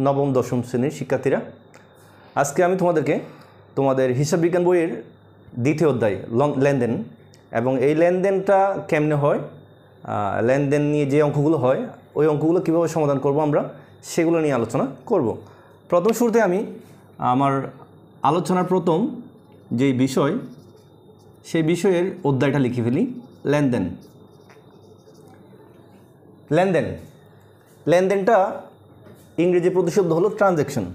নবম দশম শ্রেণীর শিক্ষার্থীরা। আজকে আমি তোমাদের হিসাব বিজ্ঞান বইয়ের দ্বিতীয় অধ্যায় লেনদেন এবং এই লেনদেনটা কেমনে হয়, লেনদেন নিয়ে যে অঙ্কগুলো হয় ওই অঙ্কগুলো কীভাবে সমাধান করব আমরা সেগুলো নিয়ে আলোচনা করব। প্রথম শুরুতে আমি আমার আলোচনার প্রথম যেই বিষয় সেই বিষয়ের অধ্যায়টা লিখে ফেলি। লেনদেনটা ইংরেজি প্রতিশব্দ হলো ট্রানজ্যাকশন।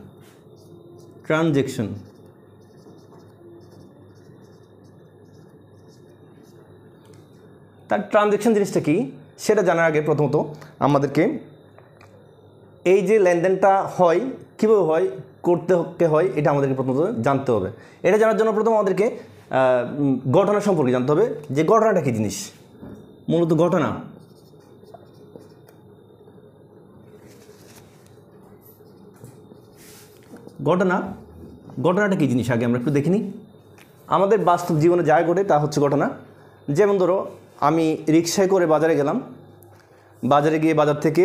তার ট্রানজ্যাকশন জিনিসটা কি সেটা জানার আগে প্রথমত আমাদেরকে এই যে লেনদেনটা হয় কীভাবে হয়, করতে হয়, এটা আমাদেরকে প্রথমত জানতে হবে। এটা জানার জন্য প্রথম আমাদেরকে ঘটনা সম্পর্কে জানতে হবে যে ঘটনাটা কী জিনিস। মূলত ঘটনাটা কী জিনিস আগে আমরা একটু দেখিনি। আমাদের বাস্তব জীবনে যা ঘটে তা হচ্ছে ঘটনা। যেমন ধরো আমি রিকশায় করে বাজারে গেলাম, বাজারে গিয়ে বাজার থেকে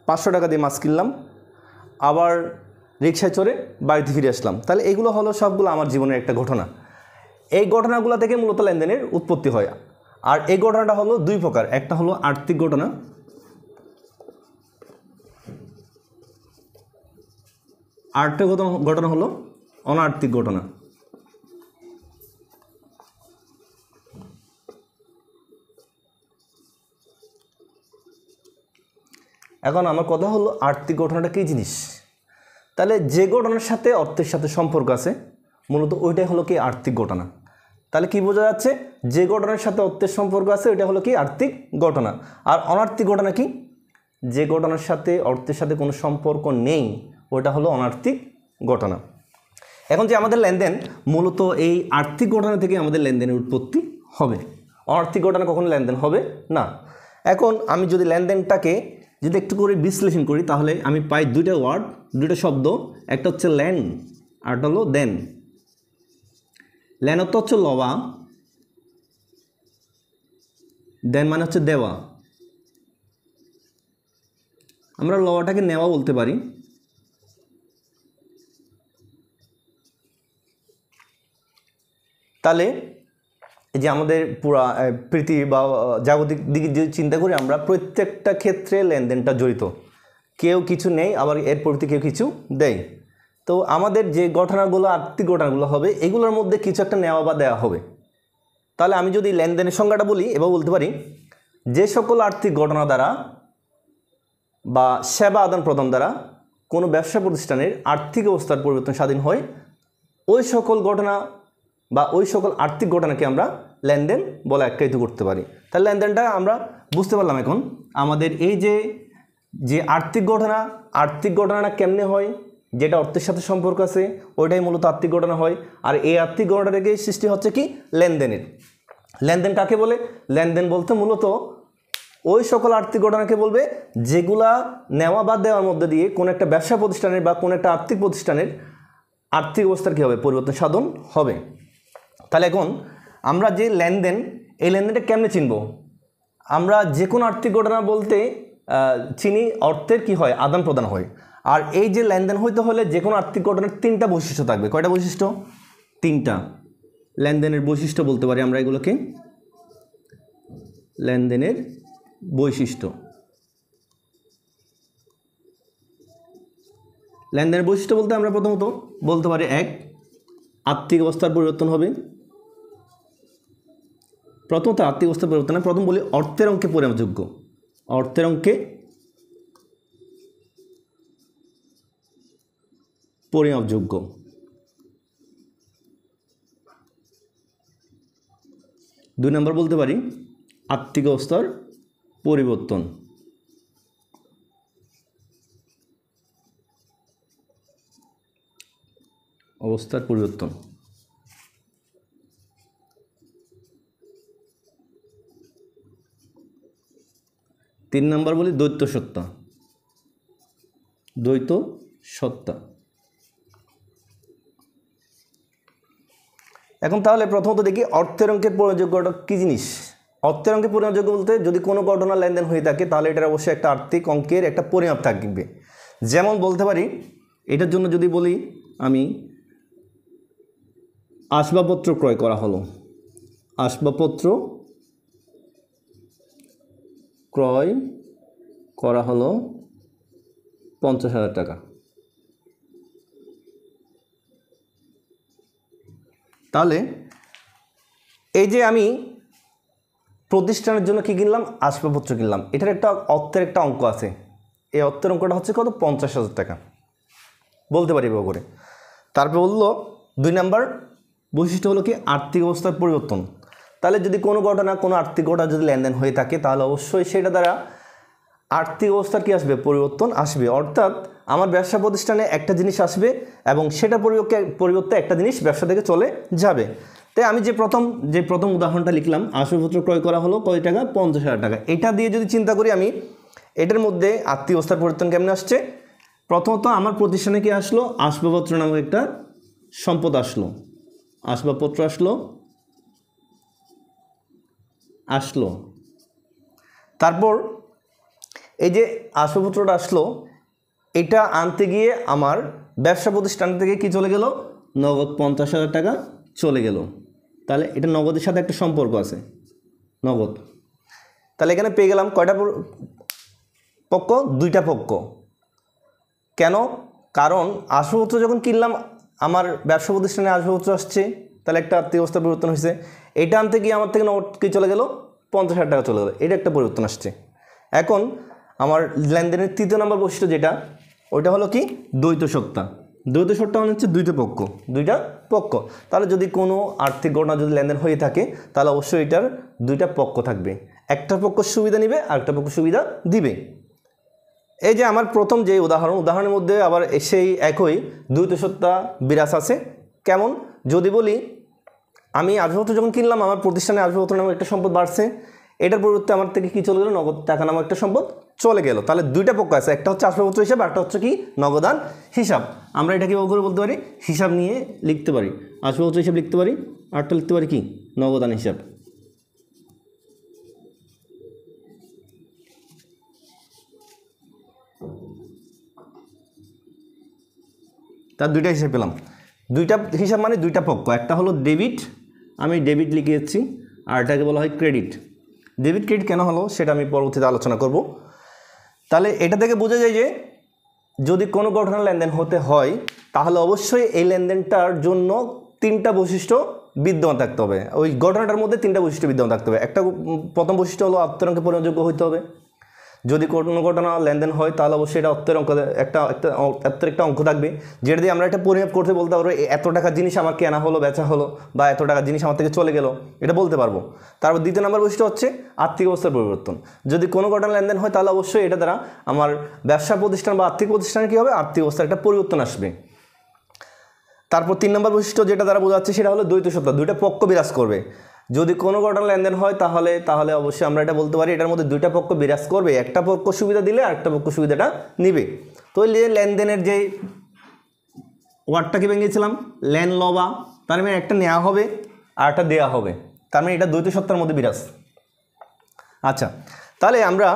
500 টাকা দিয়ে মাছ কিনলাম, আবার রিকশায় চড়ে বাড়িতে ফিরে আসলাম। তাহলে এগুলো হলো সবগুলো আমার জীবনের একটা ঘটনা। এই ঘটনাগুলো থেকে মূলত লেনদেনের উৎপত্তি হয়। আর এই ঘটনাটা হলো দুই প্রকার, একটা হলো আর্থিক ঘটনা, আরেকটা ঘটনা হলো অনার্থিক ঘটনা। এখন আমার কথা হলো আর্থিক ঘটনাটা কী জিনিস। তাহলে যে ঘটনার সাথে অর্থের সাথে সম্পর্ক আছে মূলত ওইটাই হলো কি আর্থিক ঘটনা। তাহলে কি বোঝা যাচ্ছে, যে ঘটনার সাথে অর্থের সম্পর্ক আছে ওইটা হলো কি আর্থিক ঘটনা। আর অনার্থিক ঘটনা কি, যে ঘটনার সাথে অর্থের সাথে কোনো সম্পর্ক নেই ওইটা হলো অনার্থিক ঘটনা। এখন যে আমাদের লেনদেন মূলত এই আর্থিক ঘটনা থেকে আমাদের লেনদেনের উৎপত্তি হবে, অনার্থিক ঘটনা কখনো লেনদেন হবে না। এখন আমি যদি লেনদেনটাকে যদি একটু করে বিশ্লেষণ করি তাহলে আমি পাই দুইটা শব্দ, একটা হচ্ছে ল্যান আর একটা হলো দেন। ল্যান অর্থ হচ্ছে লওয়া, দেন মানে হচ্ছে দেওয়া। আমরা লওয়াটাকে নেওয়া বলতে পারি। তাহলে এই যে আমাদের পুরা পৃথিবী বা জাগতিক দিকে যদি চিন্তা করি আমরা, প্রত্যেকটা ক্ষেত্রে লেনদেনটা জড়িত। কেউ কিছু নেই আবার এর পরিবর্তে কেউ কিছু দেয়। তো আমাদের যে ঘটনাগুলো আর্থিক ঘটনাগুলো হবে এগুলোর মধ্যে কিছু একটা নেওয়া বা দেওয়া হবে। তাহলে আমি যদি লেনদেনের সংজ্ঞাটা বলি এবার বলতে পারি, যে সকল আর্থিক ঘটনা দ্বারা বা সেবা আদান প্রদান দ্বারা কোনো ব্যবসা প্রতিষ্ঠানের আর্থিক অবস্থার পরিবর্তন স্বাধীন হয় ওই সকল ঘটনা বা ওই সকল আর্থিক ঘটনাকে আমরা লেনদেন বলে আখ্যায়িত করতে পারি। তাহলে লেনদেনটা আমরা বুঝতে পারলাম। এখন আমাদের এই যে আর্থিক ঘটনাটা কেমনে হয়, যেটা অর্থের সাথে সম্পর্ক আছে ওইটাই মূলত আর্থিক ঘটনা হয়। আর এই আর্থিক ঘটনা থেকে সৃষ্টি হচ্ছে কি লেনদেনের। লেনদেন কাকে বলে? লেনদেন বলতে মূলত ওই সকল আর্থিক ঘটনাকে বলবে যেগুলা নেওয়া বা দেওয়ার মধ্যে দিয়ে কোনো একটা ব্যবসা প্রতিষ্ঠানের বা কোনো একটা আর্থিক প্রতিষ্ঠানের আর্থিক অবস্থার কী হবে, পরিবর্তন সাধন হবে। তাহলে এখন আমরা যে লেনদেন, এই লেনদেনটা কেমনে চিনব? আমরা যে কোনো আর্থিক ঘটনা বলতে চিনি অর্থের কি হয়, আদান প্রদান হয়। আর এই যে লেনদেন হইতে হলে যে কোনো আর্থিক ঘটনার 3টা বৈশিষ্ট্য থাকবে। কয়টা বৈশিষ্ট্য? 3টা লেনদেনের বৈশিষ্ট্য বলতে পারি আমরা এগুলোকে। লেনদেনের বৈশিষ্ট্য বলতে আমরা প্রথমত বলতে পারি, 1, আর্থিক অবস্থার পরিবর্তন হবে। প্রথমত আর্থিক অবস্থার পরিবর্তন, প্রথম বলি অর্থের অঙ্কে পরিমাপযোগ্য। অর্থের অঙ্কে পরিমাপযোগ্য। 2 নম্বর বলতে পারি আর্থিক অবস্থার পরিবর্তন। অবস্থার পরিবর্তন। 3 নম্বর বলি দ্বৈত সত্তা। এখন তাহলে প্রথমত দেখি অর্থের অঙ্কের পরিমাপযোগ্যটা কী জিনিস। অর্থের অঙ্কে পরিমাপযোগ্য বলতে যদি কোনো ঘটনা লেনদেন হয়ে থাকে তাহলে এটার অবশ্যই একটা আর্থিক অঙ্কের একটা পরিমাপ থাকবে। যেমন বলতে পারি, এটার জন্য যদি বলি আমি আসবাবপত্র ক্রয় করা হলো, আসবাবপত্র ক্রয় করা হলো 50,000 টাকা। তাহলে এই যে আমি প্রতিষ্ঠানের জন্য কি কিনলাম, আসবাবপত্র কিনলাম, এটার একটা অর্থের একটা অঙ্ক আছে। এই অর্থের অঙ্কটা হচ্ছে কত, 50,000 টাকা বলতে পারি এভাবে করে। তারপর বললো 2 নাম্বার বৈশিষ্ট্য হলো কি, আর্থিক অবস্থার পরিবর্তন। তাহলে যদি কোনো ঘটনা, কোনো আর্থিক ঘটনা যদি লেনদেন হয়ে থাকে, তাহলে অবশ্যই সেটা দ্বারা আর্থিক অবস্থার কি আসবে, পরিবর্তন আসবে। অর্থাৎ আমার ব্যবসা প্রতিষ্ঠানে একটা জিনিস আসবে এবং সেটা পরিবর্তে একটা জিনিস ব্যবসা থেকে চলে যাবে। তাই আমি যে প্রথম উদাহরণটা লিখলাম, আসবাবপত্র ক্রয় করা হলো কত টাকা, 50,000 টাকা। এটা দিয়ে যদি চিন্তা করি আমি, এটার মধ্যে আর্থিক অবস্থার পরিবর্তন কেমন আসছে। প্রথমত আমার প্রতিষ্ঠানে কি আসলো, আসবাবপত্র নামক একটা সম্পদ আসলো, আসবাবপত্র আসলো। তারপর এই যে আসবাবপত্রটা আসলো, এটা আনতে গিয়ে আমার ব্যবসা প্রতিষ্ঠান থেকে কি চলে গেল, নগদ 50,000 টাকা চলে গেল। তাহলে এটা নগদের সাথে একটা সম্পর্ক আছে, নগদ। তাহলে এখানে পেয়ে গেলাম কয়টা পক্ষ, 2টা পক্ষ। কেন, কারণ আসবাবপত্র যখন কিনলাম, আমার ব্যবসা প্রতিষ্ঠানে আসবাবপত্র আসছে, তাহলে একটা আর্থিক অবস্থার পরিবর্তন হয়েছে। এটা আনতে গিয়ে আমার থেকে নগদ কি চলে গেল, 50,000 টাকা চলে গেল, এটা একটা পরিবর্তন আসছে। এখন আমার লেনদেনের 3 নম্বর বৈশিষ্ট্য যেটা, ওইটা হলো কি, দ্বৈত সত্তা। দ্বৈত সত্তা মানে হচ্ছে দুইটা পক্ষ। তাহলে যদি কোনো আর্থিক ঘটনা যদি লেনদেন হয়ে থাকে, তাহলে অবশ্যই এটার 2টা পক্ষ থাকবে। একটা পক্ষ সুবিধা নিবে, আরেকটা পক্ষ সুবিধা দিবে। এই যে আমার প্রথম যে উদাহরণের মধ্যে আবার সেই একই দ্বৈত সত্তা বিরাজ আছে। কেমন, যদি বলি আমি আসবাবপত্র যখন কিনলাম, আমার প্রতিষ্ঠানে আসবাবপত্র নামক একটা সম্পদ বাড়ছে, এটার পরিবর্তে আমার থেকে কি চলে গেল, নগদ টাকা নামক একটা সম্পদ চলে গেল। তাহলে 2টা পক্ষ আছে, একটা হচ্ছে আসবাবপত্র হিসাব, একটা হচ্ছে কি, নগদান হিসাব। আমরা এটাকে করে বলতে পারি, হিসাব নিয়ে লিখতে পারি, আসবাবপত্র হিসাব লিখতে পারি, আরটা লিখতে পারি কি, নগদান হিসাব। তার 2টা হিসাব পেলাম। 2টা হিসাব মানে 2টা পক্ষ, একটা হলো ডেবিট, আমি ডেবিট লিখে যাচ্ছি, আর এটাকে বলা হয় ক্রেডিট। ডেবিট ক্রেডিট কেন হলো সেটা আমি পরবর্তীতে আলোচনা করব। তাহলে এটা থেকে বোঝা যায় যে যদি কোনো ঘটনা লেনদেন হতে হয়, তাহলে অবশ্যই এই লেনদেনটার জন্য 3টা বৈশিষ্ট্য বিদ্যমান থাকতে হবে। ওই ঘটনাটার মধ্যে 3টা বৈশিষ্ট্য বিদ্যমান থাকতে হবে। একটা প্রথম বৈশিষ্ট্য হলো অর্থের অঙ্কে পরিণতযোগ্য হতে হবে। যদি কোনো ঘটনা লেনদেন হয়, তাহলে অবশ্যই এটা অর্থের অঙ্ক, একটা অঙ্ক থাকবে, যেটা দিয়ে আমরা একটা পরিমাপ করতে বলতে পারবো, এত টাকার জিনিস আমার কেনা হলো, বেচা হলো, বা এত টাকার জিনিস আমার থেকে চলে গেল, এটা বলতে পারবো। তারপর 2 নম্বর বৈশিষ্ট্য হচ্ছে আর্থিক অবস্থার পরিবর্তন। যদি কোনো ঘটনা লেনদেন হয়, তাহলে অবশ্যই এটা দ্বারা আমার ব্যবসা প্রতিষ্ঠান বা আর্থিক প্রতিষ্ঠানে কী হবে, আর্থিক অবস্থার একটা পরিবর্তন আসবে। তারপর 3 নম্বর বৈশিষ্ট্য যেটা দ্বারা বোঝা যাচ্ছে, সেটা হলো দ্বৈত সত্তা, 2টা পক্ষ বিরাজ করবে। যদি কোনো ঘটনা লেনদেন হয়, তাহলে অবশ্যই আমরা এটা বলতে পারি, এটার মধ্যে 2টা পক্ষ বিরাজ করবে, একটা পক্ষ সুবিধা দিলে আরেকটা পক্ষ সুবিধাটা নিবে। তো এই লেনদেনের যে ওয়ার্ডটাকে ভেঙেছিলাম, লেন লবা, তার মানে একটা নেওয়া হবে আর একটা দেওয়া হবে, তার মানে এটা দ্বৈত সত্তার মধ্যে বিরাজ। আচ্ছা, তাহলে আমরা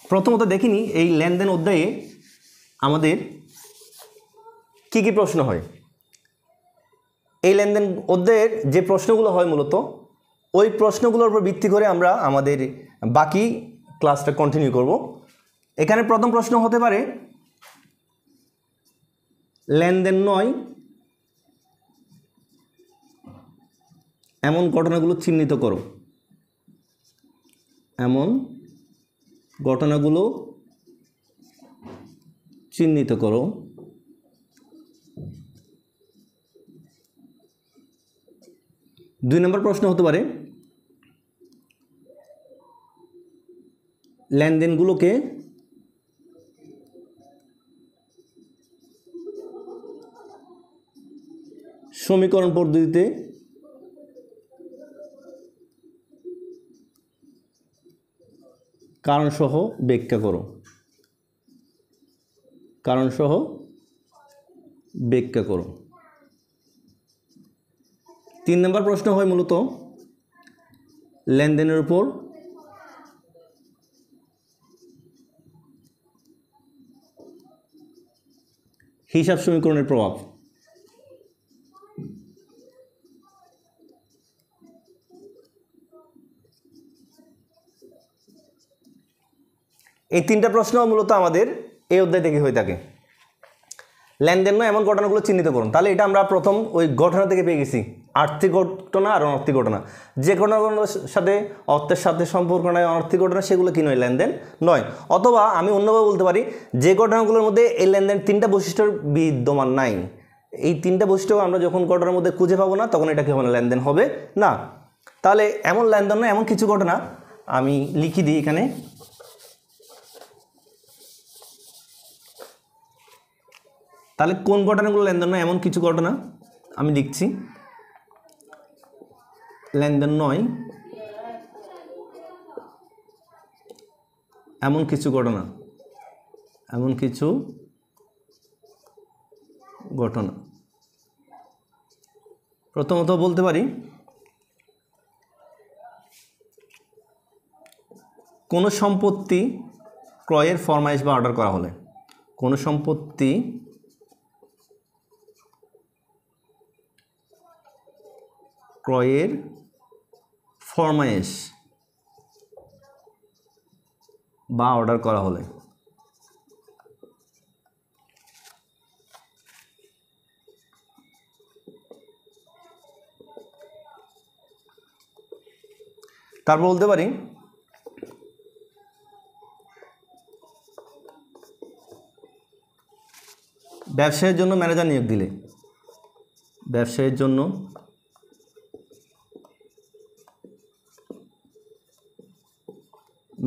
প্রথমত দেখিনি এই লেনদেন অধ্যায়ে আমাদের কি কি প্রশ্ন হয়। এই লেনদেন অধ্যায়ের যে প্রশ্নগুলো হয়, মূলত ওই প্রশ্নগুলোর উপর ভিত্তি করে আমরা আমাদের বাকি ক্লাসটা কন্টিনিউ করব। এখানে প্রথম প্রশ্ন হতে পারে, লেনদেন নয় এমন ঘটনাগুলো চিহ্নিত করো, এমন ঘটনাগুলো চিহ্নিত করো। 2 নম্বর প্রশ্ন হতে পারে, লেনদেনগুলোকে সমীকরণ পদ্ধতিতে কারণসহ ব্যাখ্যা করো, কারণসহ ব্যাখ্যা করো। 3 নম্বর প্রশ্ন হয় মূলত লেনদেনের উপর হিসাব সমীকরণের প্রভাব। এই তিনটা প্রশ্ন মূলত আমাদের এই অধ্যায় থেকে হয়ে থাকে। লেনদেন নয় এমন ঘটনাগুলো চিহ্নিত করুন। তাহলে এটা আমরা প্রথম ওই ঘটনা থেকে পেয়ে গেছি, আর্থিক ঘটনা আর অনার্থিক ঘটনা। যে ঘটনাগুলোর সাথে অর্থের সাথে সম্পর্ক নয়, অনার্থিক ঘটনা, সেগুলো কি নয়, লেনদেন নয়। অথবা আমি অন্যভাবে বলতে পারি, যে ঘটনাগুলোর মধ্যে এই লেনদেন তিনটা বৈশিষ্ট্যের বিদ্যমান নাই, এই তিনটা বৈশিষ্ট্য আমরা যখন ঘটনার মধ্যে খুঁজে পাবো না, তখন এটা কি হবে না, লেনদেন হবে না। তাহলে এমন লেনদেন নয় এমন কিছু ঘটনা আমি লিখি দিই এখানে। তাহলে কোন ঘটনাগুলো লেনদেন নয় এমন কিছু ঘটনা আমি লিখছি, লেনদেন নয় এমন কিছু ঘটনা, এমন কিছু ঘটনা। প্রথমত বলতে পারি, কোনো সম্পত্তি ক্রয়ের ফরমাইশ বা অর্ডার করা হলে, কোনো সম্পত্তি ক্রয়ের ফরমাইশ বা অর্ডার করা হলে, তারপর বলতে পারি ব্যবসায়ের জন্য ম্যানেজার নিয়োগ দিলে, ব্যবসায়ের জন্য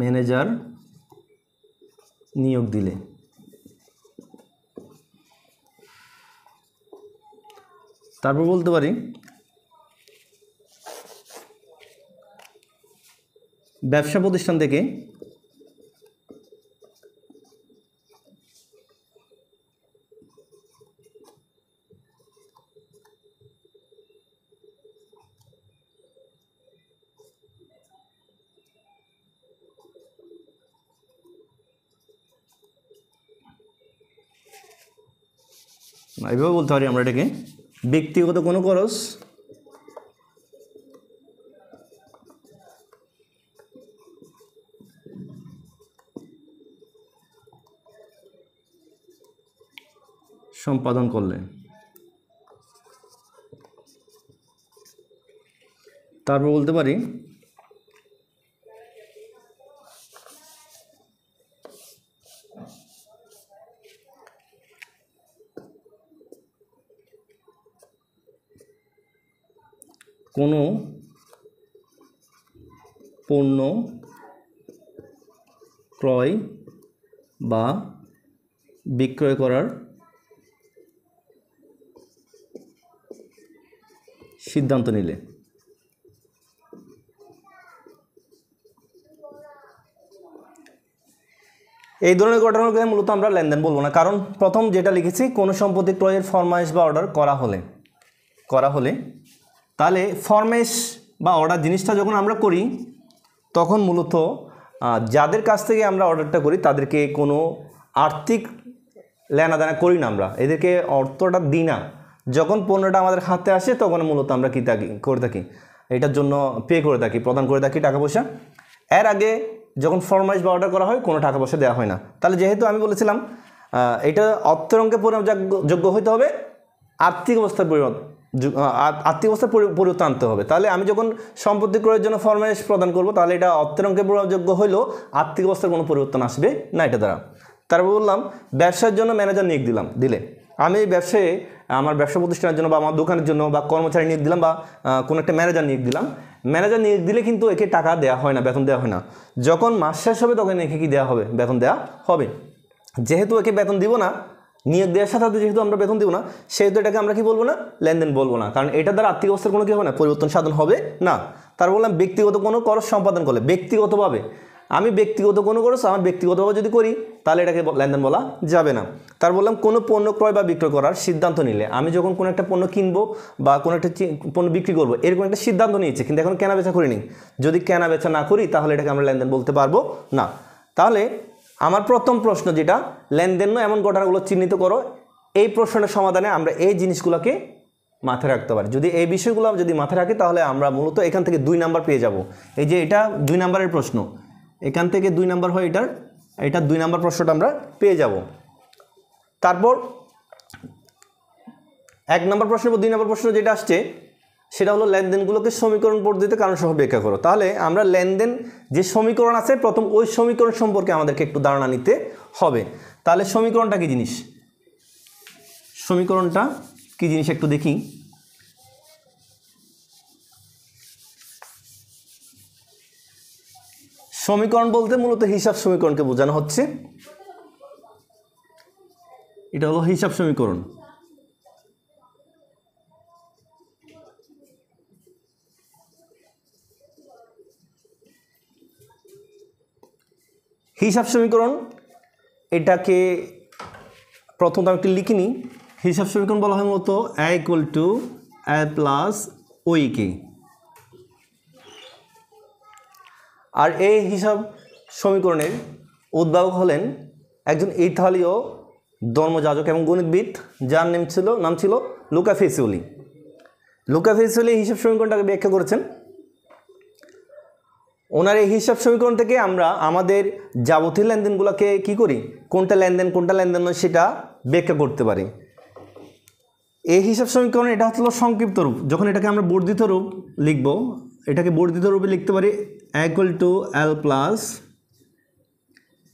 ম্যানেজার নিয়োগ দিলে। তারপর বলতে পারি ব্যবসা প্রতিষ্ঠান থেকে এইভাবে বলতে পারি আমরা এটাকে, ব্যক্তিগত কোনো খরচ সম্পাদন করলে। তারপর বলতে পারি কোনো পণ্য ক্রয় বা বিক্রয় করার সিদ্ধান্ত নিলে। এই ধরনের ঘটনাকে মূলত আমরা লেনদেন বলবো না, কারণ প্রথম যেটা লিখেছি, কোনো সম্পত্তি ক্রয়ের ফরমাইশ বা অর্ডার করা হলে, তাহলে ফরমাইশ বা অর্ডার জিনিসটা যখন আমরা করি, তখন মূলত যাদের কাছ থেকে আমরা অর্ডারটা করি তাদেরকে কোনো আর্থিক লেনাদেনা করি না, আমরা এদেরকে অর্থটা দিই না। যখন পণ্যটা আমাদের হাতে আসে তখন মূলত আমরা কি করে থাকি, এটার জন্য পে করে থাকি, প্রদান করে থাকি টাকা পয়সা। এর আগে যখন ফরমাইশ বা অর্ডার করা হয় কোনো টাকা পয়সা দেওয়া হয় না। তাহলে যেহেতু আমি বলেছিলাম এটা অর্থের অঙ্কে পরিমাপযোগ্য হইতে হবে, আর্থিক অবস্থার পরিবর্তন আনতে হবে। তাহলে আমি যখন সম্পত্তি ক্রয়ের জন্য ফরমাইশ প্রদান করব, তাহলে এটা অর্থের অঙ্কে পরিমাপযোগ্য হইলেও আর্থিক অবস্থার কোনো পরিবর্তন আসবে না এটা দ্বারা। তারপর বললাম ব্যবসার জন্য ম্যানেজার নিয়োগ দিলে আমি এই ব্যবসায়ে আমার ব্যবসা প্রতিষ্ঠানের জন্য বা আমার দোকানের জন্য বা কর্মচারী নিয়োগ দিলাম বা কোনো একটা ম্যানেজার নিয়োগ দিলাম। ম্যানেজার নিয়োগ দিলে কিন্তু একে টাকা দেওয়া হয় না, বেতন দেওয়া হয় না। যখন মাস শেষ হবে তখন একে কি দেওয়া হবে, বেতন দেওয়া হবে। যেহেতু একে বেতন দিব না, নিয়োগ দেওয়ার সাথে সাথে যেহেতু আমরা বেতন দিব না, সেহেতু এটাকে আমরা কি বলবো না, লেনদেন বলবো না, কারণ এটা দ্বারা আর্থিক অবস্থার কোনো কি হবে না, পরিবর্তন সাধন হবে না। তার বললাম ব্যক্তিগত কোনো খরচ সম্পাদন করলে, ব্যক্তিগতভাবে আমি ব্যক্তিগত কোনো খরচ আমার ব্যক্তিগতভাবে যদি করি তাহলে এটাকে লেনদেন বলা যাবে না। তার বললাম কোনো পণ্য ক্রয় বা বিক্রয় করার সিদ্ধান্ত নিলে, আমি যখন কোনো একটা পণ্য কিনবো বা কোনো একটা পণ্য বিক্রি করবো, এরকম একটা সিদ্ধান্ত নিয়েছি কিন্তু এখন কেনা বেচা করিনি, যদি কেনা বেচা না করি তাহলে এটাকে আমরা লেনদেন বলতে পারবো না। তাহলে আমার প্রথম প্রশ্ন যেটা, লেনদেন নয় এমন ঘটনাগুলো চিহ্নিত করো, এই প্রশ্নের সমাধানে আমরা এই জিনিসগুলোকে মাথায় রাখতে পারি। যদি এই বিষয়গুলো যদি মাথায় রাখি তাহলে আমরা মূলত এখান থেকে 2 নাম্বার পেয়ে যাব। এই যে এটা 2 নাম্বারের প্রশ্ন, এখান থেকে 2 নাম্বার হয় এটা 2 নাম্বার প্রশ্নটা আমরা পেয়ে যাব। তারপর 1 নাম্বার প্রশ্নের পর 2 নাম্বার প্রশ্ন যেটা আসছে সেটা হলো লেনদেনগুলোকে সমীকরণ পদ্ধতিতে কারণসহ ব্যাখ্যা করো। তাহলে আমরা লেনদেন যে সমীকরণ আছে প্রথম ওই সমীকরণ সম্পর্কে আমাদেরকে একটু ধারণা নিতে হবে। তাহলে সমীকরণটা কি জিনিস, সমীকরণটা কি জিনিস একটু দেখি। সমীকরণ বলতে মূলত হিসাব সমীকরণকে বোঝানো হচ্ছে। এটা হলো হিসাব সমীকরণ। হিসাব সমীকরণ এটাকে প্রথমত আমি একটু লিখে নিই। হিসাব সমীকরণ বলা হয় মূলত a = a + oek। আর এই হিসাব সমীকরণের উদ্ভাবক হলেন একজন ইতালীয় ধর্মযাজক এবং গণিতবিদ যার নাম ছিল লুকা পেসিওলি। লুকা পেসিওলি হিসাব সমীকরণটাকে ব্যাখ্যা করেছেন। ওনার এই হিসাব সমীকরণ থেকে আমরা আমাদের যাবতীয় লেনদেনগুলোকে কি করি, কোনটা লেনদেন নয় সেটা ব্যাখ্যা করতে পারি। এই হিসাব সমীকরণ এটা হলো সংক্ষিপ্ত রূপ। যখন এটাকে আমরা বর্ধিত রূপ লিখব, এটাকে বর্ধিত রূপে লিখতে পারি a = l +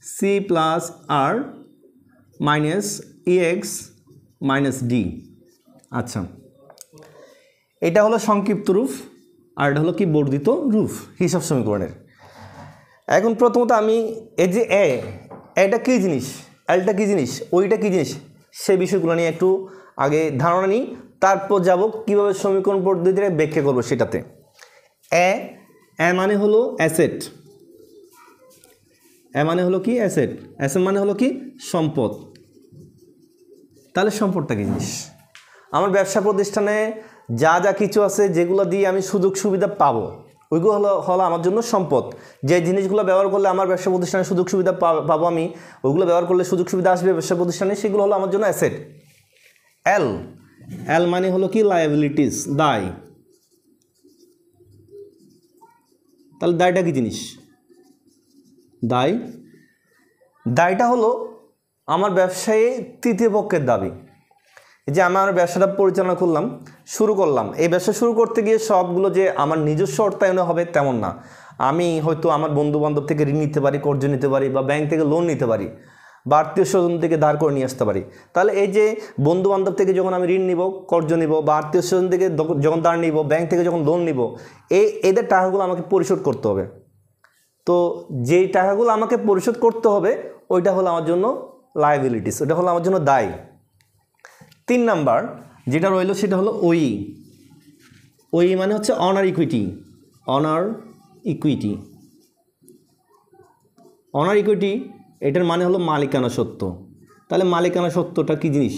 c + r - ex - d। আচ্ছা, এটা হলো সংক্ষিপ্ত রূপ আর এটা হলো কি বর্ধিত রূপ হিসাব সমীকরণের। এখন প্রথমত আমি এই যে এটা কী জিনিস, এলটা কী জিনিস, ওইটা কী জিনিস, সেই বিষয়গুলো নিয়ে একটু আগে ধারণা নিই, তারপর যাব কীভাবে সমীকরণ পদ্ধতিতে ব্যাখ্যা করবো সেটাতে। এ মানে হলো অ্যাসেট, এ মানে হলো কি অ্যাসেট, অ্যাসেট মানে হলো কি সম্পদ। তাহলে সম্পদটা কী জিনিস, আমার ব্যবসা প্রতিষ্ঠানে যা যা কিছু আছে যেগুলো দিয়ে আমি সুযোগ সুবিধা পাবো ওইগুলো হলো আমার জন্য সম্পদ। যে জিনিসগুলো ব্যবহার করলে আমার ব্যবসা প্রতিষ্ঠানে সুযোগ সুবিধা পাবো, আমি ওইগুলো ব্যবহার করলে সুযোগ সুবিধা আসবে ব্যবসা প্রতিষ্ঠানে, সেগুলো হলো আমার জন্য অ্যাসেট। এল মানে হলো কি লায়াবিলিটিস, দায়। তাহলে দায়টা কি জিনিস, দায়টা হলো আমার ব্যবসায়ে তৃতীয় পক্ষের দাবি। যে আমার ব্যবসাটা পরিচালনা করলাম, শুরু করলাম, এই ব্যবসা শুরু করতে গিয়ে সবগুলো যে আমার নিজস্ব অর্থায়নে হবে তেমন না। আমি হয়তো আমার বন্ধু বান্ধব থেকে ঋণ নিতে পারি, কর্জ নিতে পারি, বা ব্যাংক থেকে লোন নিতে পারি, বা আত্মীয় স্বজন থেকে ধার করে নিয়ে আসতে পারি। তাহলে এই যে বন্ধু বান্ধব থেকে যখন আমি ঋণ নিব, কর্জ নিব, বা আত্মীয় স্বজন থেকে যখন ধার নিব, ব্যাংক থেকে যখন লোন নিব, এদের টাকাগুলো আমাকে পরিশোধ করতে হবে। তো যেই টাকাগুলো আমাকে পরিশোধ করতে হবে ওইটা হলো আমার জন্য লায়াবিলিটিস, ওটা হলো আমার জন্য দায়। 3 নাম্বার যেটা রইল সেটা হলো ওই মানে হচ্ছে অনার ইকুইটি। অনার ইকুইটি এটার মানে হলো মালিকানা সত্ত্ব। তাহলে মালিকানা সত্ত্বটা কি জিনিস,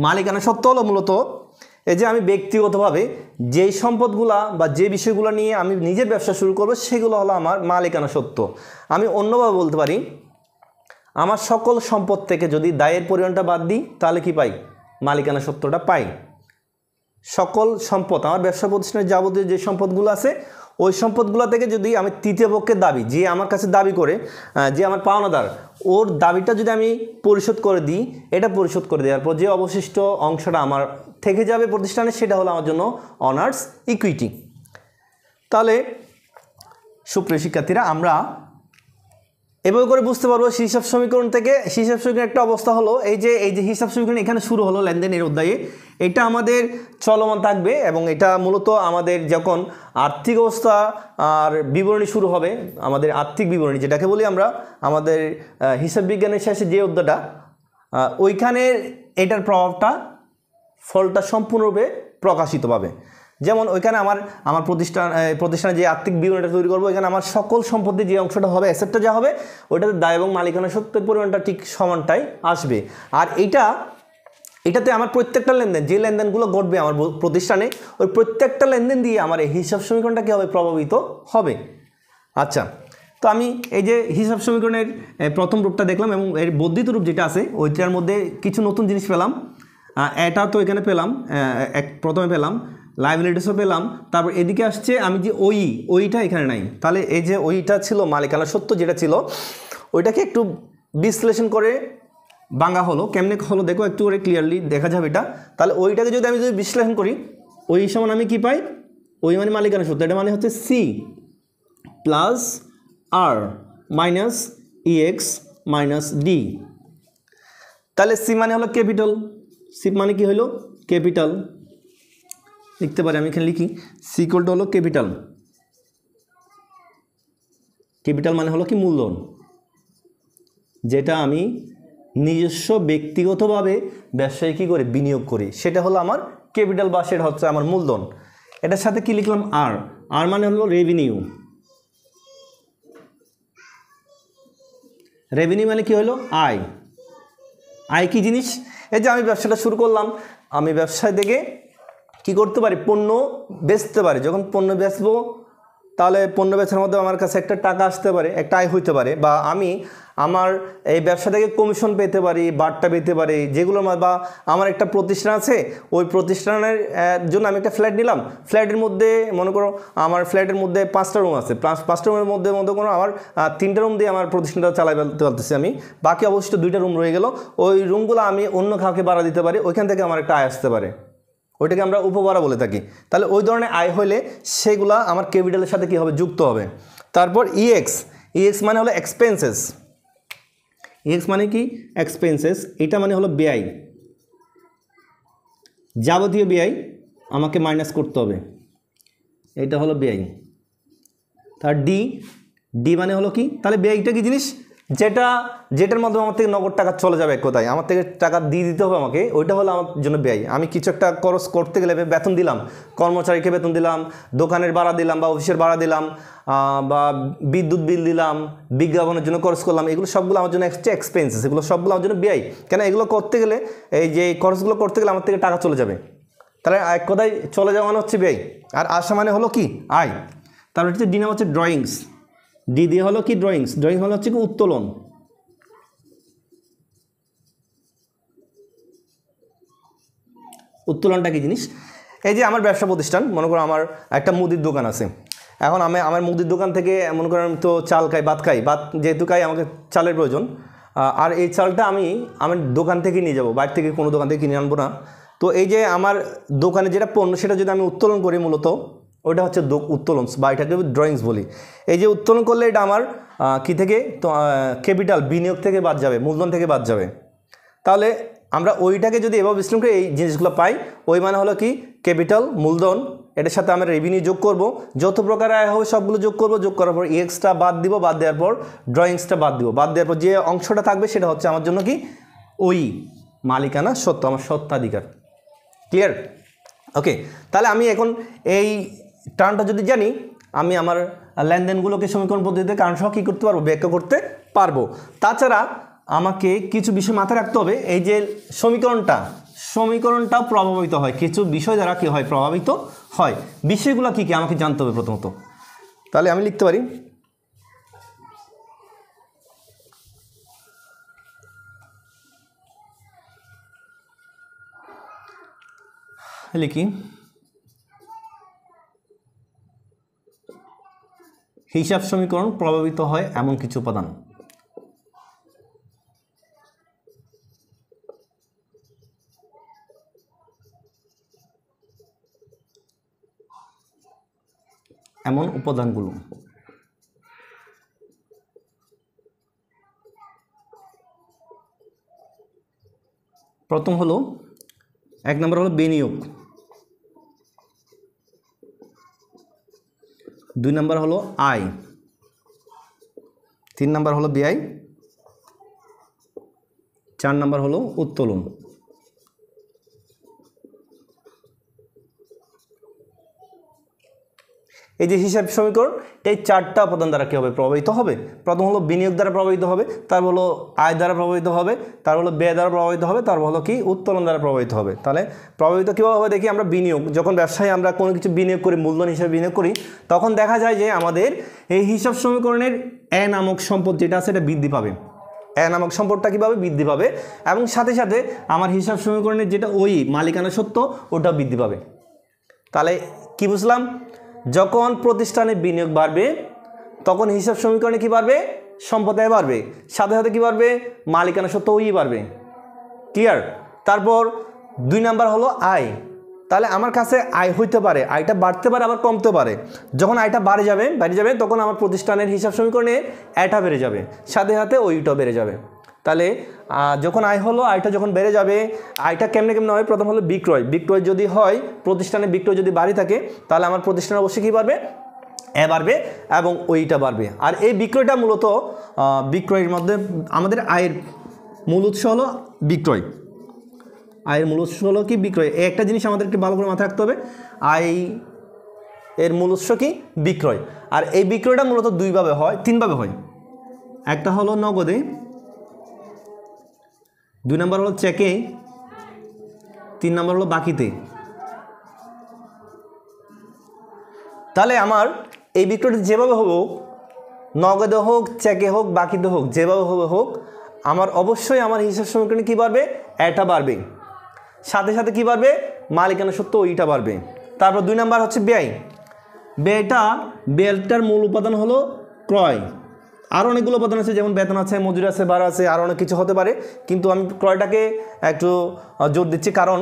মালিকানা সত্ত্ব হলো মূলত এই যে আমি ব্যক্তিগতভাবে যেই সম্পদগুলা বা যে বিষয়গুলো নিয়ে আমি নিজের ব্যবসা শুরু করবো সেগুলো হলো আমার মালিকানা সত্ত্ব। আমি অন্যভাবে বলতে পারি, আমার সকল সম্পদ থেকে যদি দায়ের পরিমাণটা বাদ দিই তাহলে কি পাই, মালিকানা সত্ত্বটা পাই। সকল সম্পদ, আমার ব্যবসা প্রতিষ্ঠানের যাবতীয় যে সম্পদগুলো আছে ওই সম্পদগুলো থেকে যদি আমি তৃতীয় পক্ষের দাবি, যে আমার কাছে দাবি করে, যে আমার পাওনাদার, ওর দাবিটা যদি আমি পরিশোধ করে দিই, এটা পরিশোধ করে দেওয়ার পর যে অবশিষ্ট অংশটা আমার থেকে যাবে প্রতিষ্ঠানে, সেটা হলো আমার জন্য অনার্স ইকুইটি। তাহলে সুপ্রিয় শিক্ষার্থীরা, আমরা এভাবে করে বুঝতে পারবো হিসাব সমীকরণ থেকে। হিসাব সমীকরণ একটা অবস্থা হলো এই যে হিসাব সমীকরণ এখানে শুরু হলো লেনদেনের অধ্যায়ে, এটা আমাদের চলমান থাকবে এবং এটা মূলত আমাদের যখন আর্থিক অবস্থা আর বিবরণী শুরু হবে, আমাদের আর্থিক বিবরণী যেটাকে বলি আমরা, আমাদের হিসাব বিজ্ঞানের শেষে যে অধ্যায়টা, ওইখানে এটার ফলটা সম্পূর্ণরূপে প্রকাশিত পাবে। যেমন ওইখানে আমার প্রতিষ্ঠানে যে আর্থিক বিবরণীটা তৈরি করবো, এখানে আমার সকল সম্পত্তি যে অংশটা হবে, অ্যাসেটটা যা হবে, ওইটাতে দায় এবং মালিকানা সত্ত্বের পরিমাণটা ঠিক সমানটাই আসবে। আর এটাতে আমার প্রত্যেকটা লেনদেন, যে লেনদেনগুলো ঘটবে আমার প্রতিষ্ঠানে, ওই প্রত্যেকটা লেনদেন দিয়ে আমার এই হিসাব সমীকরণটা কী হবে, প্রভাবিত হবে। আচ্ছা, তো আমি এই যে হিসাব সমীকরণের প্রথম রূপটা দেখলাম এবং এর বর্ধিত রূপ যেটা আছে ওইটার মধ্যে কিছু নতুন জিনিস পেলাম। এটা তো এখানে পেলাম, প্রথমে পেলাম, লাইবিলিটিসও পেলাম, তারপর এদিকে আসছে আমি যে ওইটা এখানে নাই। তাহলে এই যে ওইটা ছিল মালিকানা সত্ত্ব যেটা ছিল ওইটাকে একটু বিশ্লেষণ করে ভাঙা হলো। কেমনে হলো দেখো একটু করে ক্লিয়ারলি দেখা যাবে এটা। তাহলে ওইটাকে যদি আমি বিশ্লেষণ করি ওই সমান আমি কি পাই, ওই মানে মালিকানা সত্ত্ব, এটা মানে হচ্ছে সি প্লাস আর মাইনাস ইএক্স মাইনাস ডি। তাহলে সি মানে হলো ক্যাপিটাল, সি মানে কি হলো ক্যাপিটাল, লিখতে পারি আমি এখানে লিখি সি ইকুয়াল টু হলো ক্যাপিটাল। ক্যাপিটাল মানে হলো কি মূলধন, যেটা আমি নিজস্ব ব্যক্তিগতভাবে ব্যবসায় কী করে বিনিয়োগ করি, সেটা হলো আমার ক্যাপিটাল বা সেটা হচ্ছে আমার মূলধন। এটার সাথে কি লিখলাম আর, আর মানে হলো রেভিনিউ। রেভিনিউ মানে কি হলো আয়। আয় কি জিনিস, এই যে আমি ব্যবসাটা শুরু করলাম, আমি ব্যবসায় থেকে কি করতে পারি পণ্য বেচতে পারি। যখন পণ্য বেচবো তাহলে পণ্য বেচার মধ্যে আমার কাছে একটা টাকা আসতে পারে, একটা আয় হইতে পারে, বা আমি আমার এই ব্যবসা থেকে কমিশন পেতে পারি, বার্তা পেতে পারি, যেগুলো বা আমার একটা প্রতিষ্ঠান আছে ওই প্রতিষ্ঠানের জন্য আমি একটা ফ্ল্যাট নিলাম, ফ্ল্যাটের মধ্যে মনে করো আমার ফ্ল্যাটের মধ্যে 5টা রুম আছে, 5টা রুমের মধ্যে করো আমার 3টা রুম দিয়ে আমার প্রতিষ্ঠানটা চালাতে পারতেছি আমি, বাকি অবশ্যই 2টা রুম রয়ে গেল, ওই রুমগুলো আমি অন্য কাউকে ভাড়া দিতে পারি, ওইখান থেকে আমার একটা আয় আসতে পারে, ওইটাকে আমরা উপভাড়া বলে থাকি। তাহলে ওই ধরনের আয় হলে সেগুলা আমার ক্যাপিটালের সাথে কী হবে যুক্ত হবে। তারপর ইএক্স, ইএক্স মানে হলো এক্সপেন্সেস, ইএক্স মানে কি এক্সপেন্সেস, এটা মানে হলো ব্যয়, যাবতীয় ব্যয় আমাকে মাইনাস করতে হবে, এটা হলো ব্যয়। তার ডি, ডি মানে হলো কি, তাহলে ব্যয়টা কি জিনিস, যেটার মাধ্যমে আমার থেকে নগদ টাকা চলে যাবে, এক কথায় আমার থেকে টাকা দিয়ে দিতে হবে আমাকে, ওইটা হলো আমার জন্য ব্যয়। আমি কিছু একটা খরচ করতে গেলে বেতন দিলাম, কর্মচারীকে বেতন দিলাম, দোকানের ভাড়া দিলাম বা অফিসের ভাড়া দিলাম, বা বিদ্যুৎ বিল দিলাম, বিজ্ঞাপনের জন্য খরচ করলাম, এগুলো সবগুলো আমার জন্য এক্সপেন্সেস, এগুলো সবগুলো আমার জন্য ব্যয়। কেন এগুলো করতে গেলে, এই যে খরচগুলো করতে গেলে আমার থেকে টাকা চলে যাবে, তাহলে এক কথায় চলে যাওয়া মানে হচ্ছে ব্যয়। আর আসা মানে হলো কি আয়। তারপর হচ্ছে ডি নাম হচ্ছে ড্রয়িংস, ডি দিয়ে হলো কি ড্রয়িংস, ড্রয়িংস মানে হচ্ছে কি উত্তোলন। উত্তোলনটা কি জিনিস, এই যে আমার ব্যবসা প্রতিষ্ঠান, মনে করো আমার একটা মুদির দোকান আছে, এখন আমি আমার মুদির দোকান থেকে মনে করেন তো চাল খাই, ভাত যেহেতু খাই আমাকে চালের প্রয়োজন, আর এই চালটা আমি আমার দোকান থেকে নিয়ে যাবো, বাইরে থেকে কোনো দোকান থেকে কিনে আনবো না। তো এই যে আমার দোকানে যেটা পণ্য সেটা যদি আমি উত্তোলন করি, মূলত ওটা হচ্ছে উত্তোলন বা এটাকে ড্রয়িংস বলি। এই যে উত্তোলন করলে এটা আমার কি থেকে, তো ক্যাপিটাল বিনিয়োগ থেকে বাদ যাবে, মূলধন থেকে বাদ যাবে। তাহলে আমরা ওইটাকে যদি এভাবে বিশ্লেষণ করে এই জিনিসগুলো পাই, ওই মানে হলো কি ক্যাপিটাল মূলধন, এটার সাথে আমরা রেভিনিউ যোগ করব, যত প্রকার আয় হবে সবগুলো যোগ করব, যোগ করার পর এক্সটা বাদ দিব, বাদ দেওয়ার পর ড্রয়িংসটা বাদ দিব, বাদ দেওয়ার পর যে অংশটা থাকবে সেটা হচ্ছে আমার জন্য কি ওই মালিকানা সত্ত্ব, আমার সত্ত্বাধিকার। ক্লিয়ার? ওকে, তাহলে আমি এখন এই টার্মটা যদি জানি, আমি আমার লেনদেনগুলোকে সমীকরণ পদ্ধতিতে কারণ সহ কী করতে পারবো, ব্যাখ্যা করতে পারবো। তাছাড়া আমাকে কিছু বিষয় মাথায় রাখতে হবে, এই যে সমীকরণটা প্রভাবিত হয় কিছু বিষয় দ্বারা, কি হয় প্রভাবিত হয়, বিষয়গুলো কী কী আমাকে জানতে হবে প্রথমত। তাহলে আমি লিখতে পারি লিখি হিসাব সমীকরণ প্রভাবিত হয় এমন কিছু উপাদান। এমন উপাদানগুলো, প্রথম হলো 1 নম্বর হলো বিনিয়োগ, 2 নম্বর হলো আয়, 3 নম্বর হলো ব্যয়, 4 নম্বর হলো উত্তোলন। এই যে হিসাব সমীকরণ, এই 4টা উপাদান দ্বারা কী হবে, প্রভাবিত হবে। প্রথম হলো বিনিয়োগ দ্বারা প্রভাবিত হবে, তারপর হলো আয় দ্বারা প্রভাবিত হবে, তারপর হলো ব্যয় দ্বারা প্রভাবিত হবে, তারপর হলো কি উত্তোলন দ্বারা প্রভাবিত হবে। তাহলে প্রভাবিত কীভাবে হবে দেখি আমরা। বিনিয়োগ, যখন ব্যবসায় আমরা কোনো কিছু বিনিয়োগ করি, মূলধন হিসেবে বিনিয়োগ করি, তখন দেখা যায় যে আমাদের এই হিসাব সমীকরণের এ নামক সম্পদ যেটা আছে এটা বৃদ্ধি পাবে। এ নামক সম্পদটা কীভাবে বৃদ্ধি পাবে, এবং সাথে সাথে আমার হিসাব সমীকরণের যেটা ওই মালিকানা সত্ত্ব ওটাও বৃদ্ধি পাবে। তাহলে কি বুঝলাম, যখন প্রতিষ্ঠানে বিনিয়োগ বাড়বে তখন হিসাব সমীকরণে কী বাড়বে, সম্পদ আয় বাড়বে, সাথে সাথে কী বাড়বে, মালিকানা সত্ত্ব ওই বাড়বে। ক্লিয়ার? তারপর 2 নাম্বার হলো আয়। তাহলে আমার কাছে আয় হইতে পারে, আয়টা বাড়তে পারে আবার কমতে পারে। যখন আয়টা বেড়ে যাবে তখন আমার প্রতিষ্ঠানের হিসাব সমীকরণে আয়টা বেড়ে যাবে, সাথে সাথে ওইটাও বেড়ে যাবে। তাহলে যখন আয় হলো, আয়টা যখন বেড়ে যাবে, আয়টা কেমনে হয়, প্রথম হলো বিক্রয়। বিক্রয় যদি হয়, প্রতিষ্ঠানের বিক্রয় যদি বাড়ি থাকে, তাহলে আমার প্রতিষ্ঠানের অবশ্যই কী বাড়বে, এ বাড়বে এবং ওইটা বাড়বে। আর এই বিক্রয়টা মূলত বিক্রয়ের মধ্যে আমাদের আয়ের মূল উৎস হলো বিক্রয়। আয়ের মূল উৎস হলো কি, বিক্রয়। এই একটা জিনিস আমাদেরকে ভালো করে মাথায় রাখতে হবে, আয় এর মূল উৎস কি, বিক্রয়। আর এই বিক্রয়টা মূলত 2ভাবে হয়, 3ভাবে হয়। একটা হলো নগদে, 2 নাম্বার হলো চেকে, 3 নাম্বার হলো বাকিতে। তাহলে আমার এই বিক্রয়টা যেভাবে হোক, নগদে হোক, চেকে হোক, বাকিতে হোক, যেভাবে হোক, আমার অবশ্যই আমার হিসাব সমীকরণে কী বাড়বে, এটা বাড়বে, সাথে সাথে কী বাড়বে, মালিকানা সত্ত্ব ওইটা বাড়বে। তারপর 2 নাম্বার হচ্ছে ব্যয়। ব্যয়টার মূল উপাদান হলো ক্রয়। আরও অনেকগুলো উপাদান আছে, যেমন বেতন আছে, মজুরি আছে, ভাড়া আছে, আরও অনেক কিছু হতে পারে, কিন্তু আমি ক্রয়টাকে একটু জোর দিচ্ছি, কারণ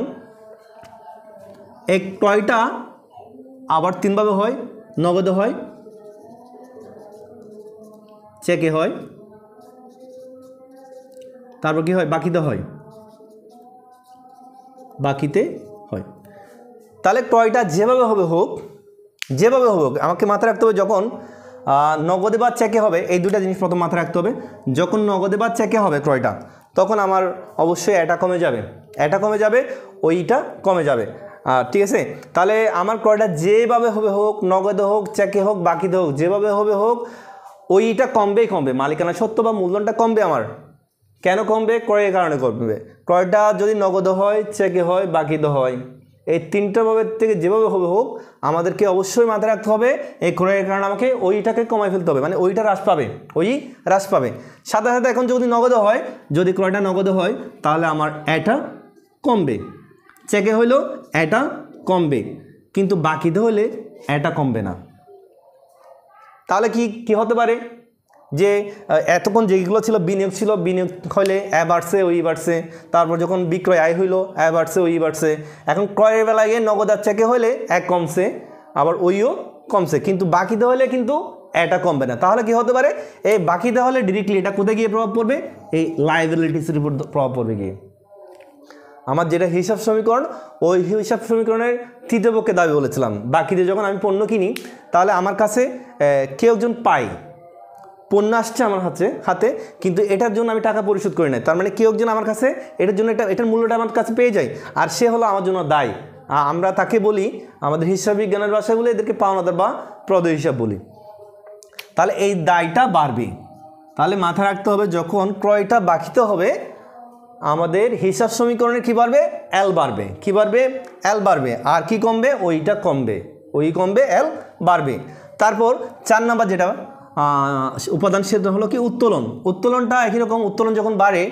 এই ক্রয়টা আবার 3ভাবে হয়, নগদে হয়, চেকে হয়, তারপর কি হয়, বাকিতে হয়। তাহলে ক্রয়টা যেভাবে হোক আমাকে মাথায় রাখতে হবে, যখন নগদে বা চেকে হবে, এই 2টা জিনিস প্রথম মাথায় রাখতে হবে। যখন নগদে বা চেকে হবে ক্রয়টা, তখন আমার অবশ্যই এটা কমে যাবে, ওইটা কমে যাবে। ঠিক আছে? তাহলে আমার ক্রয়টা যেভাবে হোক, নগদে হোক, চেকে হোক, বাকিতে হোক, যেভাবে হোক, ওইটা কমবে, মালিকানা সত্ত্ব বা মূলধনটা কমবে। আমার কেন কমবে, ক্রয়ের কারণে কমবে। ক্রয়টা যদি নগদে হয়, চেকে হয়, বাকিতে হয়, এই 3টা ভাবের থেকে যেভাবে হোক, আমাদেরকে অবশ্যই মাথায় রাখতে হবে এই ক্রয়ের কারণে আমাকে ওইটাকে কমাই ফেলতে হবে, মানে ওইটা হ্রাস পাবে। সাথে সাথে এখন যদি নগদে হয়, যদি ক্রয়টা নগদে হয়, তাহলে আমার এটা কমবে, চেকে হইলেও এটা কমবে, কিন্তু বাকিতে হলে এটা কমবে না। তাহলে কি হতে পারে, যে এতক্ষণ যেগুলো ছিল বিনিয়োগ হইলে বাড়ছে, ওই বাড়ছে, তারপর যখন বিক্রয় আয় হইলো, বাড়ছে, ওই বাড়ছে। এখন ক্রয়ের বেলায় গিয়ে নগদ আর চেকে হইলে কমছে, আবার ওইও কমছে, কিন্তু বাকিতে হলে কিন্তু এটা কমবে না। তাহলে কি হতে পারে, এই বাকিতে হলে ডিরেক্টলি এটা কোথায় গিয়ে প্রভাব পড়বে, এই লায়াবিলিটিসের উপর প্রভাব পড়বে গিয়ে। আমার যেটা হিসাব সমীকরণ, ওই হিসাব সমীকরণের তৃতীয় পক্ষে দাবি বলেছিলাম, বাকিতে যখন আমি পণ্য কিনি, তাহলে আমার কাছে কেউ একজন পায়, পণ্য আসছে আমার হাতে, কিন্তু এটার জন্য আমি টাকা পরিশোধ করি না। তার মানে কেউ একজন আমার কাছে এটার জন্য এটার মূল্যটা আমার কাছে পেয়ে যায়, আর সে হলো আমার জন্য দায়ী। আমরা তাকে বলি, আমাদের হিসাব বিজ্ঞানের ভাষায় বলে এদেরকে পাওনাদার বা প্রদেয় হিসাব বলি। তাহলে এই দায়টা বাড়বে। তাহলে মাথায় রাখতে হবে, যখন ক্রয়টা বাকিতে হবে, আমাদের হিসাব সমীকরণে কী বাড়বে, এল বাড়বে। কি বাড়বে, এল বাড়বে। আর কি কমবে, ওইটা কমবে, এল বাড়বে। তারপর 4 নাম্বার যেটা উপাদান, সেটা হলো কি উত্তোলন। উত্তোলনটা একই রকম, উত্তোলন যখন বাড়ে,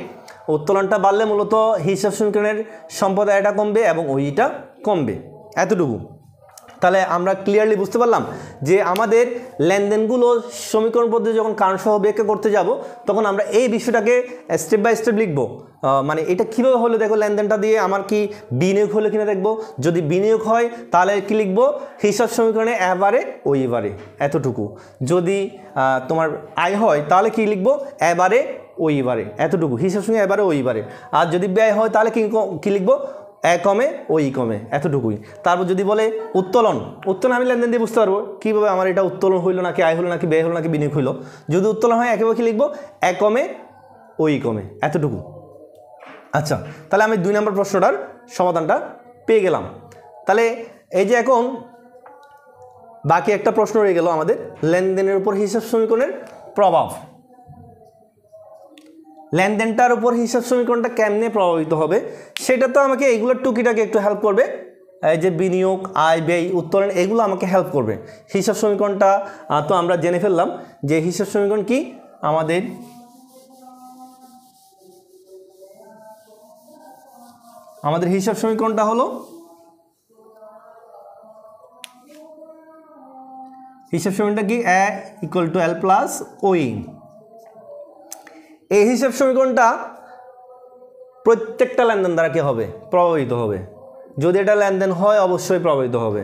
উত্তোলনটা বাড়লে মূলত হিসাব সমীকরণের সম্পদ আয়টা কমবে এবং ওইটা কমবে, এতটুকু। তাহলে আমরা ক্লিয়ারলি বুঝতে পারলাম যে আমাদের লেনদেনগুলো সমীকরণ পদ্ধতি যখন কারণসহ ব্যাখ্যা করতে যাব, তখন আমরা এই বিষয়টাকে স্টেপ বাই স্টেপ লিখব। মানে এটা কীভাবে হলো, দেখো লেনদেনটা দিয়ে আমার কি বিনিয়োগ হলো কিনা দেখব। যদি বিনিয়োগ হয় তাহলে কি লিখব, হিসাব সমীকরণে এবারে ওইবারে, এতটুকু। যদি তোমার আয় হয় তাহলে কি লিখব, এবারে ওইবারে, এতটুকু। হিসাব সমীকরণে এবারে ওইবারে। আর যদি ব্যয় হয় তাহলে কি লিখব, কমে ওই কমে, এতটুকুই। তারপর যদি বলে উত্তোলন, আমি লেনদেন দিয়ে বুঝতে পারবো কীভাবে আমার এটা উত্তোলন হইলো নাকি আয় হলো নাকি ব্যয় হলো নাকি বিনিয়োগ হইলো। যদি উত্তোলন হয় একেবারে কি লিখবো, কমে ওই কমে, এতটুকু। আচ্ছা, তাহলে আমি 2 নম্বর প্রশ্নটার সমাধানটা পেয়ে গেলাম। তাহলে এই যে এখন বাকি একটা প্রশ্ন রয়ে গেল আমাদের, লেনদেনের উপর হিসাব সমীকরণের প্রভাব। লেনদেনটার উপর হিসাব সমীকরণটা কেমনে প্রভাবিত হবে সেটা তো আমাকে এইগুলোর টুকিটাকে একটু হেল্প করবে। এই যে বিনিয়োগ, আয়, ব্যয়, উত্তোলন, এগুলো আমাকে হেল্প করবে। হিসাব সমীকরণটা তো আমরা জেনে ফেললাম যে হিসাব সমীকরণ কি। আমাদের হিসাব সমীকরণটা হলো, হিসাব সমীকরণটা কি, A = L + OE। এই হিসাব সমীকরণটা প্রত্যেকটা লেনদেন দ্বারা কি হবে, প্রভাবিত হবে। যদি এটা লেনদেন হয় অবশ্যই প্রভাবিত হবে।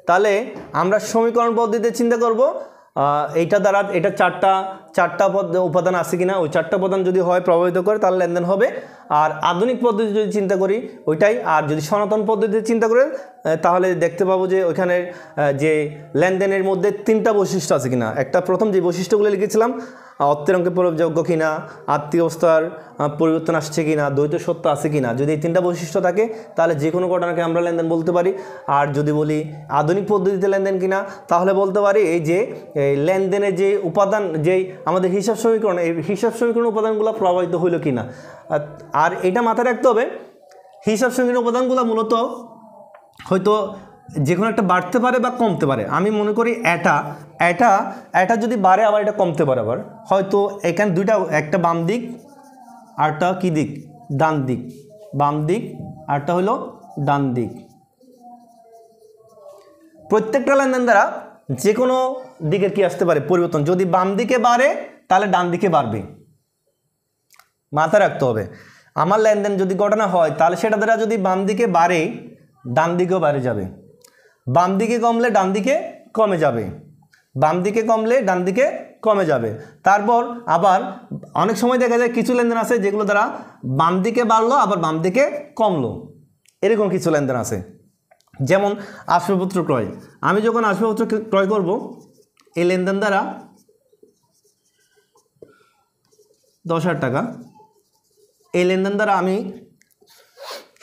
তাহলে আমরা সমীকরণ পদ্ধতিতে চিন্তা করব, এইটা দ্বারা এটা চারটা উপাদান আছে কিনা, ওই চারটা উপাদান যদি হয় প্রভাবিত করে তাহলে লেনদেন হবে। আর আধুনিক পদ্ধতি যদি চিন্তা করি ওইটাই। আর যদি সনাতন পদ্ধতিতে চিন্তা করি তাহলে দেখতে পাবো যে ওইখানে যে লেনদেনের মধ্যে তিনটা বৈশিষ্ট্য আছে কিনা। একটা প্রথম যে বৈশিষ্ট্যগুলো লিখেছিলাম, অর্থের অঙ্কে প্রয়োগযোগ্য কিনা, আর্থিক অবস্থার পরিবর্তন আসছে কিনা, দ্বৈত সত্য আছে কিনা। যদি এই তিনটা বৈশিষ্ট্য থাকে তাহলে যে কোনো ঘটনাকে আমরা লেনদেন বলতে পারি। আর যদি বলি আধুনিক পদ্ধতিতে লেনদেন কিনা, তাহলে বলতে পারি এই যে লেনদেনের যে উপাদান, যেই আমাদের হিসাব সমীকরণ, এই হিসাব সমীকরণ উপাদানগুলো প্রভাবিত হইল কিনা। আর এটা মাথায় রাখতে হবে, হিসাব সমীকরণ উপাদানগুলো মূলত হয়তো যে কোনো একটা বাড়তে পারে বা কমতে পারে। আমি মনে করি এটা যদি বাড়ে আবার এটা কমতে পারে, আবার হয়তো এখানে দুইটা, একটা বাম দিক আরটা কি দিক, ডান দিক। বাম দিক আরটা হলো ডান দিক। প্রত্যেকটা লেনদেন দ্বারা যে কোনো দিকের কি আসতে পারে, পরিবর্তন। যদি বাম দিকে বাড়ে তাহলে ডান দিকে বাড়বে, মাথায় রাখতে হবে। আমার লেনদেন যদি ঘটনা হয় তাহলে সেটা দ্বারা যদি বাম দিকে বাড়ে ডান দিকেও বাড়ে যাবে, বাম দিকে কমলে ডান দিকে কমে যাবে, বাম দিকে কমলে ডান দিকে কমে যাবে। তারপর আবার অনেক সময় দেখা যায় কিছু লেনদেন আছে যেগুলো দ্বারা বাম দিকে বাড়লো আবার বাম দিকে কমলো, এরকম কিছু লেনদেন আছে। যেমন আসবাবপত্র ক্রয়, আমি যখন আসবাবপত্র ক্রয় করব, এই লেনদেন দ্বারা 10,000 টাকা, এই লেনদেন দ্বারা আমি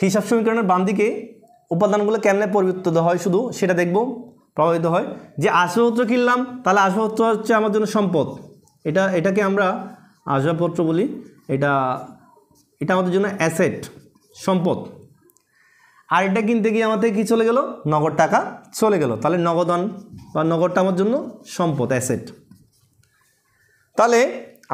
হিসাব সমীকরণের বাম দিকে উপাদানগুলো কেমনে পরিবর্তিত হয় শুধু সেটা দেখব, প্রভাবিত হয়। যে আসবাবপত্র কিনলাম তাহলে আসবাবপত্র হচ্ছে আমার জন্য সম্পদ, এটাকে আমরা আসবাবপত্র বলি, এটা আমাদের জন্য অ্যাসেট, সম্পদ। আর এটা কিনতে গিয়ে আমাদের কি চলে গেল, নগদ টাকা চলে গেল, তাহলে নগদান বা নগদটা আমার জন্য সম্পদ, অ্যাসেট। তাহলে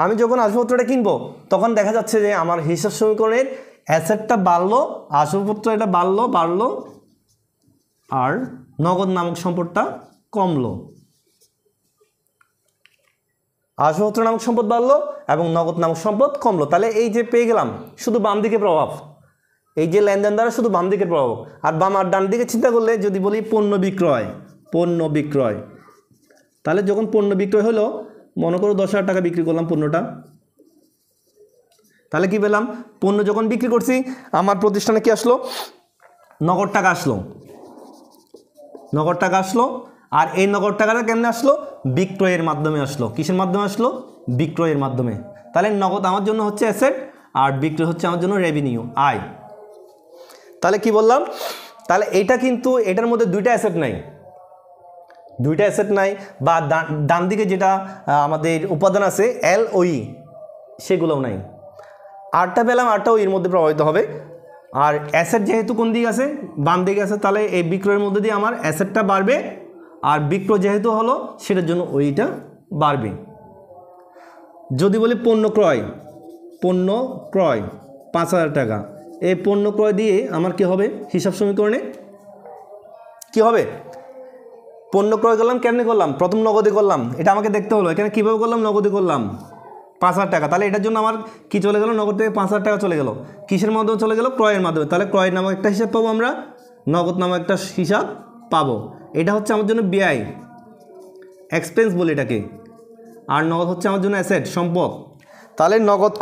আমি যখন আসবাবপত্রটা কিনবো তখন দেখা যাচ্ছে যে আমার হিসাব সমীকরণের অ্যাসেটটা বাড়লো, আসবাবপত্র এটা বাড়লো আর নগদ নামক সম্পদটা কমলো। আসবাবপত্র নামক সম্পদ বাড়লো এবং নগদ নামক সম্পদ কমলো। তাহলে এই যে পেয়ে গেলাম শুধু বাম দিকে প্রভাব, এই যে লেনদেন দ্বারা শুধু বাম দিকের প্রভাব। আর বাম আর ডান দিকে চিন্তা করলে যদি বলি পণ্য বিক্রয়, তাহলে যখন পণ্য বিক্রয় হলো, মনে করো 10,000 টাকা বিক্রি করলাম পণ্যটা, তাহলে কি পেলাম, পণ্য যখন বিক্রি করছি আমার প্রতিষ্ঠানে কি আসলো, নগদ টাকা আসলো। আর এই নগদ টাকাটা কেমনে আসলো, বিক্রয়ের মাধ্যমে আসলো। কিসের মাধ্যমে আসলো, বিক্রয়ের মাধ্যমে। তাহলে নগদ আমার জন্য হচ্ছে অ্যাসেট আর বিক্রয় হচ্ছে আমার জন্য রেভিনিউ, আয়। তাহলে কি বললাম, তাহলে এটা কিন্তু এটার মধ্যে দুইটা অ্যাসেট নাই, বা ডান দিকে যেটা আমাদের উপাদান আছে LOE সেগুলোও নাই। আরটা পেলাম, আরটাও এর মধ্যে প্রভাবিত হবে। আর অ্যাসেট যেহেতু কোন দিকে আছে, বাম দিকে আছে, তাহলে এই বিক্রয়ের মধ্যে দিয়ে আমার অ্যাসেটটা বাড়বে। আর বিক্রয় যেহেতু হলো সেটার জন্য ওইটা বাড়বে। যদি বলি পণ্য ক্রয় 5,000 টাকা, এই পণ্য ক্রয় দিয়ে আমার কি হবে, হিসাব সমীকরণে কি হবে, পণ্য ক্রয় করলাম, কেমনে করলাম, প্রথম নগদে করলাম, এটা আমাকে দেখতে হলো এখানে কীভাবে করলাম, নগদে করলাম 5,000 টাকা। তাহলে এটার জন্য আমার কি চলে গেল, নগদ থেকে 5,000 টাকা চলে গেল, কিসের মাধ্যমে চলে গেল, ক্রয়ের মাধ্যমে। তাহলে ক্রয় নামক একটা হিসাব পাবো আমরা, নগদ নামক একটা হিসাব পাবো। এটা হচ্ছে আমার জন্য ব্যয়, এক্সপেন্স বলি এটাকে। আর নগদ হচ্ছে আমার জন্য অ্যাসেট, সম্পদ। তাহলে নগদ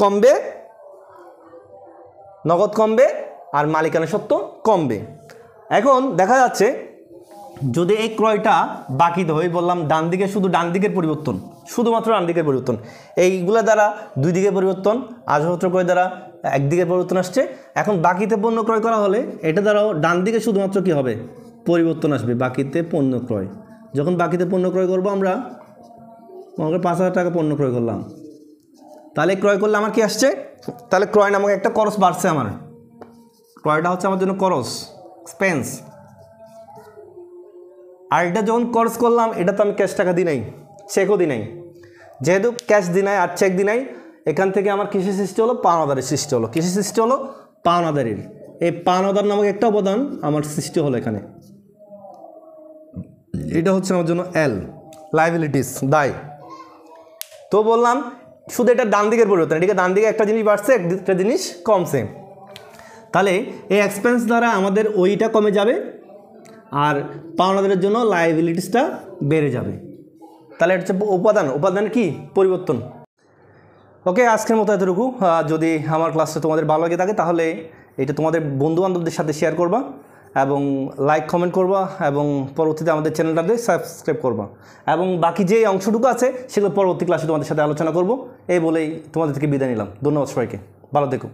কমবে আর মালিকানা সত্ত্ব কমবে। এখন দেখা যাচ্ছে যদি এই ক্রয়টা বাকিতে হয়, বললাম ডান দিকে শুধু ডান দিকের পরিবর্তন, শুধুমাত্র ডান দিকের পরিবর্তন, এইগুলো দ্বারা দুই দিকে পরিবর্তন, আসবাবপত্র ক্রয় দ্বারা একদিকে পরিবর্তন আসছে। এখন বাকিতে পণ্য ক্রয় করা হলে এটা দ্বারাও ডান দিকে শুধুমাত্র কি হবে, পরিবর্তন আসবে, বাকিতে পণ্য ক্রয়। যখন বাকিতে পণ্য ক্রয় করবো আমরা মনে করি 5,000 টাকা পণ্য ক্রয় করলাম, তাহলে ক্রয় করলে আমার কি আসছে, তাহলে ক্রয় নামক একটা খরচ বাড়ছে আমার, ক্রয়টা হচ্ছে আমার জন্য খরচ এক্সপেন্স। আর এটা যখন খরচ করলাম এটা তো আমি ক্যাশ টাকা দিই নাই, চেকও দিই নাই, যেহেতু ক্যাশ দিই নাই আর চেক দিই নাই, এখান থেকে আমার কৃষি সৃষ্টি হলো, পাওনাদারের সৃষ্টি হলো, কৃষি সৃষ্টি হলো পাওনাদারের, এই পাওনাদার নামক একটা অবদান আমার সৃষ্টি হলো এখানে। এটা হচ্ছে আমার জন্য এল, লাইবিলিটিস, দায়। তো বললাম শুধু এটা ডান দিকের পরিবর্তন, এদিকে ডান দিকে একটা জিনিস বাড়ছে, একটা জিনিস কমছে, তাহলে এই এক্সপেন্স দ্বারা আমাদের ওইটা কমে যাবে আর পাওনাদারের জন্য লাইবিলিটিসটা বেড়ে যাবে। তাহলে এটা হচ্ছে উপাদানের কি পরিবর্তন। ওকে, আজকের মতো এতটুকু। যদি আমার ক্লাসটা তোমাদের ভালো লাগে থাকে তাহলে এটা তোমাদের বন্ধুবান্ধবদের সাথে শেয়ার করবা এবং লাইক কমেন্ট করবা এবং পরবর্তীতে আমাদের চ্যানেলটাতে সাবস্ক্রাইব করবা এবং বাকি যে অংশটুকু আছে সেগুলো পরবর্তী ক্লাসে তোমাদের সাথে আলোচনা করব। এই বলেই তোমাদের থেকে বিদায় নিলাম। ধন্যবাদ সবাইকে, ভালো থেকো।